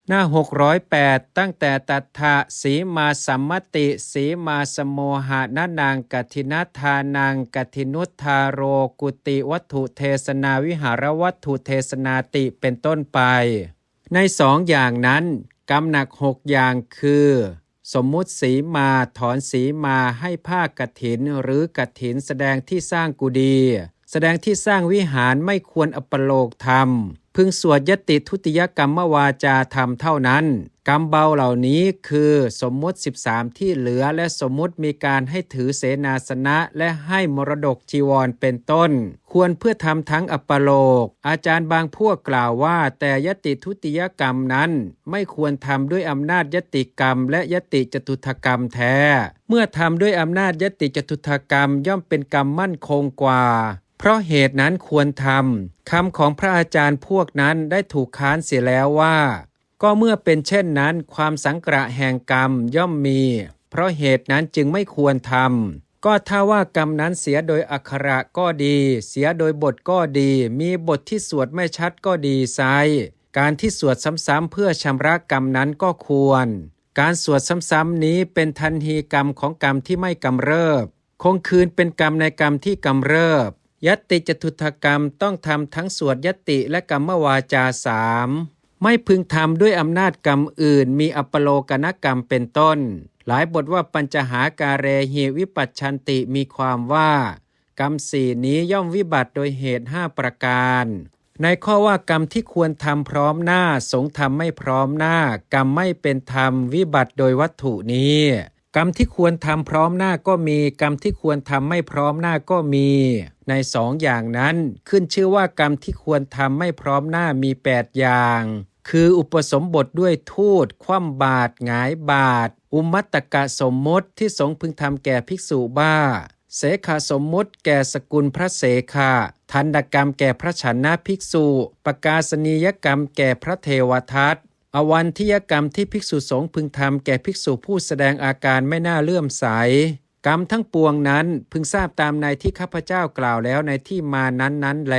หน้า608ตั้งแต่ตัทธะสีมาสัมมติสีมาสโมหะนนางกัทินัทธานังกัทินุทธาโรกุติวัตถุเทศนาวิหารวัตถุเทศนาติเป็นต้นไปในสองอย่างนั้นกรรมหนัก6อย่างคือสมมุติสีมาถอนสีมาให้ผ้ากฐินหรือกฐินแสดงที่สร้างกุฏิแสดงที่สร้างวิหารไม่ควรอัปโลกธรรมพึงสวดยติทุติยกรรมวาจาธรรมเท่านั้นกรรมเบาเหล่านี้คือสมมุติ13ที่เหลือและสมมุติมีการให้ถือเสนาสนะและให้มรดกจีวรเป็นต้นควรเพื่อทำทั้งอัปโลกอาจารย์บางพวกกล่าวว่าแต่ยติทุติยกรรมนั้นไม่ควรทำด้วยอำนาจยติกรรมและยติจตุถกรรมแท้เมื่อทำด้วยอำนาจยติจตุถกรรมย่อมเป็นกรรมมั่นคงกว่าเพราะเหตุนั้นควรทำคำของพระอาจารย์พวกนั้นได้ถูกค้านเสียแล้วว่าก็เมื่อเป็นเช่นนั้นความสังกระแห่งกรรมย่อมมีเพราะเหตุนั้นจึงไม่ควรทำก็ถ้าว่ากรรมนั้นเสียโดยอักขระก็ดีเสียโดยบทก็ดีมีบทที่สวดไม่ชัดก็ดีไซการที่สวดซ้ำๆเพื่อชำระกรรมนั้นก็ควรการสวดซ้ำๆนี้เป็นทันทีกรรมของกรรมที่ไม่กำเริบคงคืนเป็นกรรมในกรรมที่กำเริบยติจตุถกรรมต้องทำทั้งสวดยติและกรรมวาจา3ไม่พึงทำด้วยอำนาจกรรมอื่นมีอัปโลกนกรรมเป็นต้นหลายบทว่าปัญจหาการเรหิวิปัชชันติมีความว่ากรรม4นี้ย่อมวิบัติโดยเหตุ5ประการในข้อว่ากรรมที่ควรทำพร้อมหน้าสงฆ์ทำไม่พร้อมหน้ากรรมไม่เป็นธรรมวิบัติโดยวัตถุนี้กรรมที่ควรทำพร้อมหน้าก็มีกรรมที่ควรทำไม่พร้อมหน้าก็มีในสองอย่างนั้นขึ้นชื่อว่ากรรมที่ควรทำไม่พร้อมหน้ามี8อย่างคืออุปสมบทด้วยทูตคว่ำบาตรหงายบาตรอุมัตตกะสมมติที่สงฆ์พึงทำแก่ภิกษุบ้าเสขสมมติแก่สกุลพระเสขะทันดกรรมแก่พระฉันนะภิกษุปกาสนียกรรมแก่พระเทวทัตอวันทิยกรรมที่ภิกษุสงฆ์พึงทำแก่ภิกษุผู้แสดงอาการไม่น่าเลื่อมใสกรรมทั้งปวงนั้นพึงทราบตามในที่ข้าพเจ้ากล่าวแล้วในที่มานั้นแล